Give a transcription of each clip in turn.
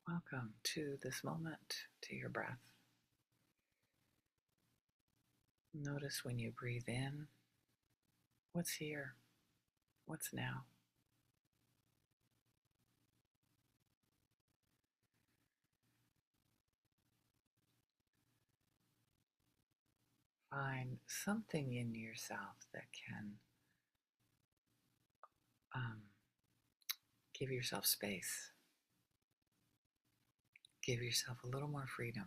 Welcome to this moment, to your breath. Notice when you breathe in, what's here, what's now. Find something in yourself that can um, give yourself space, give yourself a little more freedom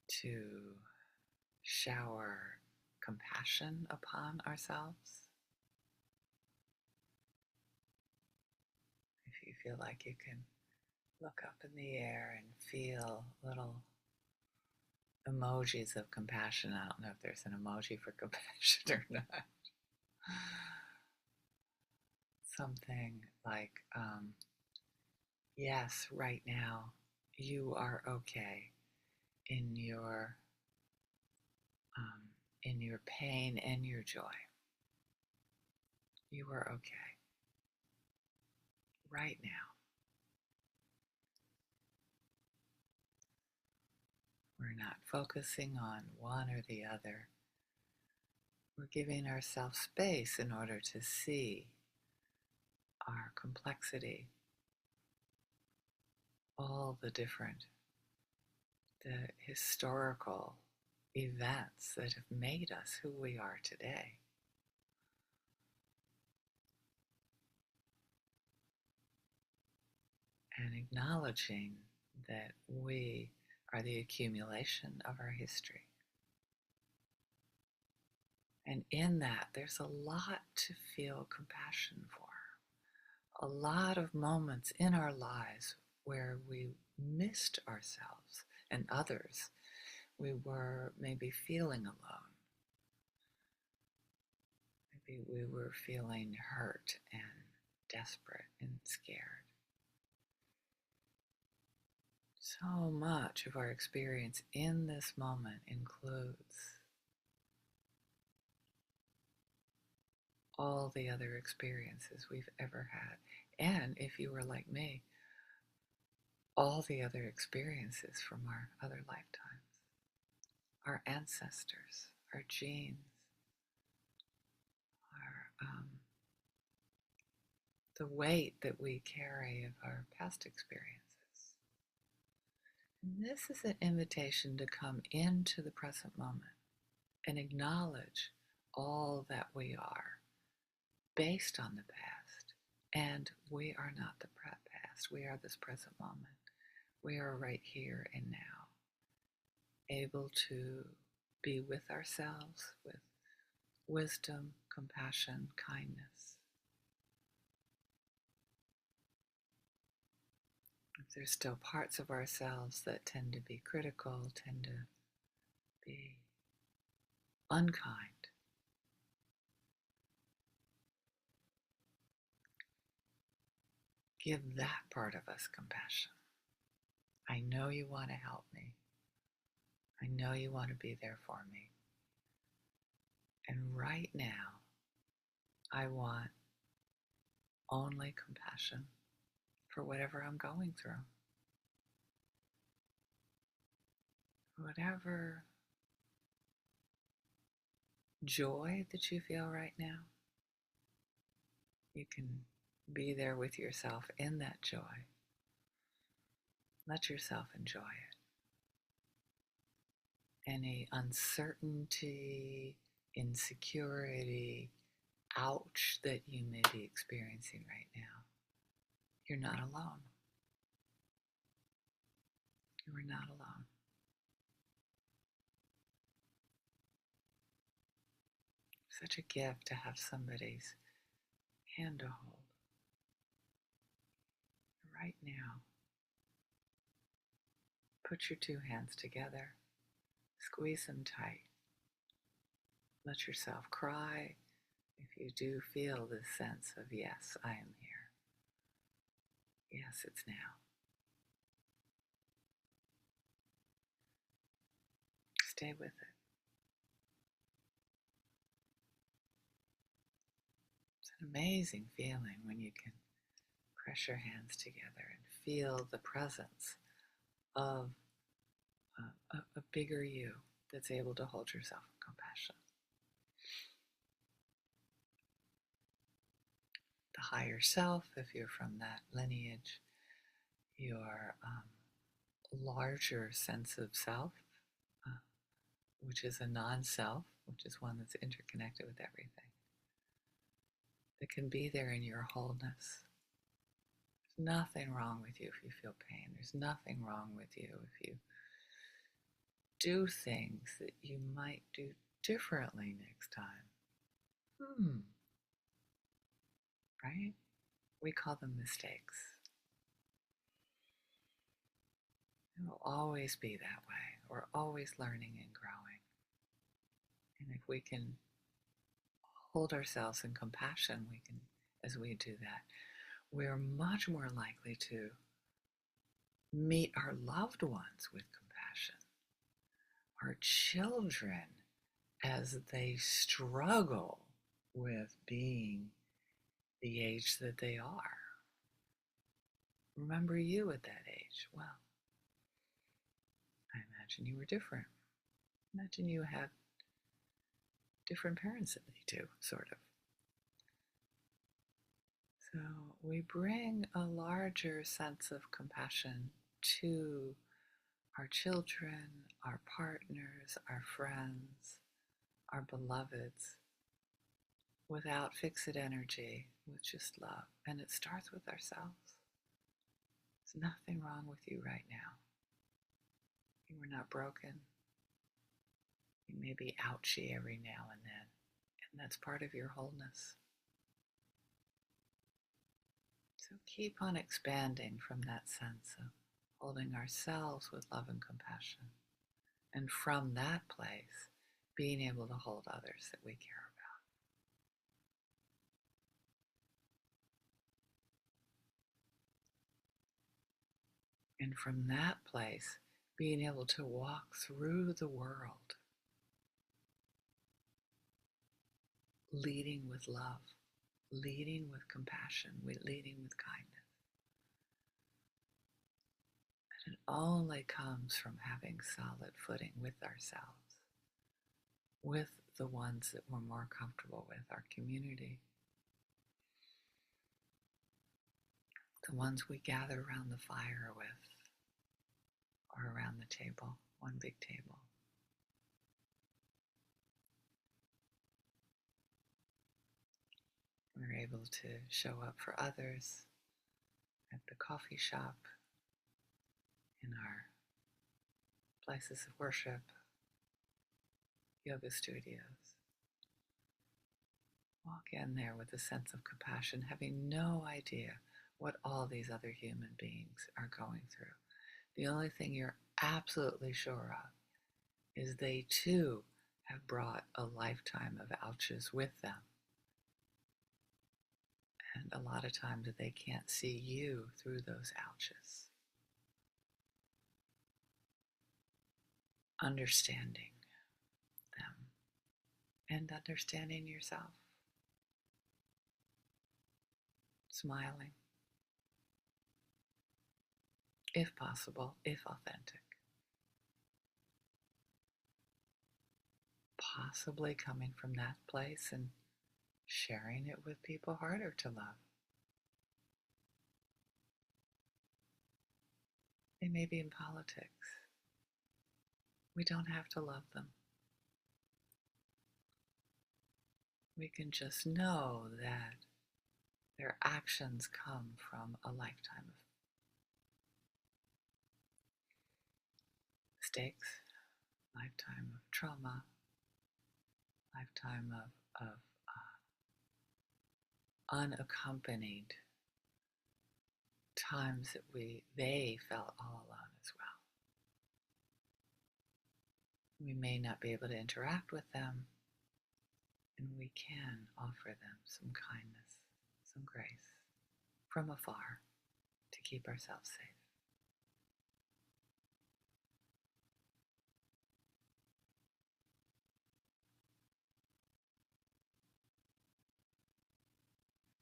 to shower compassion upon ourselves. If you feel like you can look up in the air and feel little emojis of compassion. I don't know if there's an emoji for compassion or not. Something like, yes, right now you are okay in your um, in your pain and your joy. You are okay right now. We're not focusing on one or the other. We're giving ourselves space in order to see our complexity, all the historical events that have made us who we are today. And acknowledging that we are the accumulation of our history. And in that, there's a lot to feel compassion for. A lot of moments in our lives where we missed ourselves and others. We were maybe feeling alone. Maybe we were feeling hurt and desperate and scared. So much of our experience in this moment includes all the other experiences we've ever had. And if you were like me, all the other experiences from our other lifetimes, our ancestors, our genes, the weight that we carry of our past experiences. And this is an invitation to come into the present moment and acknowledge all that we are based on the past. And we are not the past. We are this present moment. We are right here and now, able to be with ourselves with wisdom, compassion, kindness. If there's still parts of ourselves that tend to be critical, tend to be unkind, give that part of us compassion. I know you want to help me. I know you want to be there for me. And right now, I want only compassion for whatever I'm going through. Whatever joy that you feel right now, you can be there with yourself in that joy. Let yourself enjoy it. Any uncertainty, insecurity, ouch that you may be experiencing right now, you're not alone. You are not alone. Such a gift to have somebody's hand to hold. Right now, put your two hands together, squeeze them tight. Let yourself cry if you do feel this sense of, yes, I am here. Yes, it's now. Stay with it. It's an amazing feeling when you can Press your hands together and feel the presence of a bigger you that's able to hold yourself in compassion. The higher self, if you're from that lineage, your larger sense of self, uh, which is a non-self, which is one that's interconnected with everything, that can be there in your wholeness. There's nothing wrong with you if you feel pain. There's nothing wrong with you if you do things that you might do differently next time. Right? We call them mistakes. It will always be that way. We're always learning and growing. And if we can hold ourselves in compassion, we can, as we do that, we're much more likely to meet our loved ones with compassion, our children as they struggle with being the age that they are. Remember you at that age. Well, I imagine you were different. Imagine you had different parents than they do, sort of. So we bring a larger sense of compassion to our children, our partners, our friends, our beloveds, without fixed energy, with just love. And it starts with ourselves. There's nothing wrong with you right now. You are not broken. You may be ouchy every now and then, and that's part of your wholeness. So keep on expanding from that sense of holding ourselves with love and compassion. And from that place, being able to hold others that we care about. And from that place, being able to walk through the world, leading with love, leading with compassion, leading with kindness. And it only comes from having solid footing with ourselves, with the ones that we're more comfortable with, our community, the ones we gather around the fire with, or around the table, one big table. We're able to show up for others at the coffee shop, in our places of worship, yoga studios. Walk in there with a sense of compassion, having no idea what all these other human beings are going through. The only thing you're absolutely sure of is they too have brought a lifetime of ouches with them. And a lot of times they can't see you through those ouches. Understanding them and understanding yourself. Smiling, if possible, if authentic. Possibly coming from that place and sharing it with people harder to love. They may be in politics. We don't have to love them. We can just know that their actions come from a lifetime of mistakes, lifetime of trauma, lifetime of unaccompanied times that they felt all alone as well. We may not be able to interact with them, and we can offer them some kindness, some grace from afar to keep ourselves safe.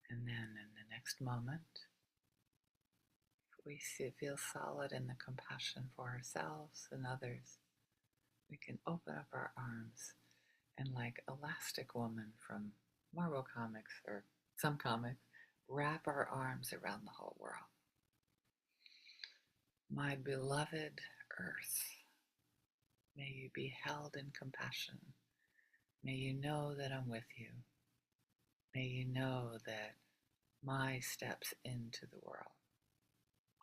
And then in the next moment, feel solid in the compassion for ourselves and others, we can open up our arms and, like Elastic Woman from Marvel Comics or some comics, wrap our arms around the whole world. My beloved Earth, may you be held in compassion. May you know that I'm with you. May you know that my steps into the world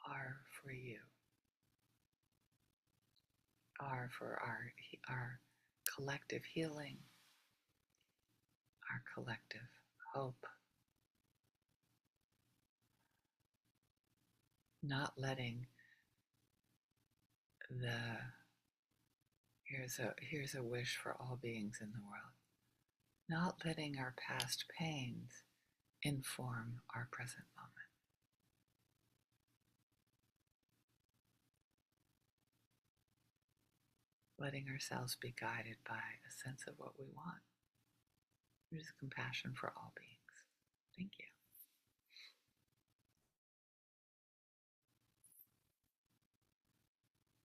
are for you, are for our collective healing, our collective hope, not letting the here's a wish for all beings in the world, not letting our past pains inform our present moment. Letting ourselves be guided by a sense of what we want. There's compassion for all beings. Thank you.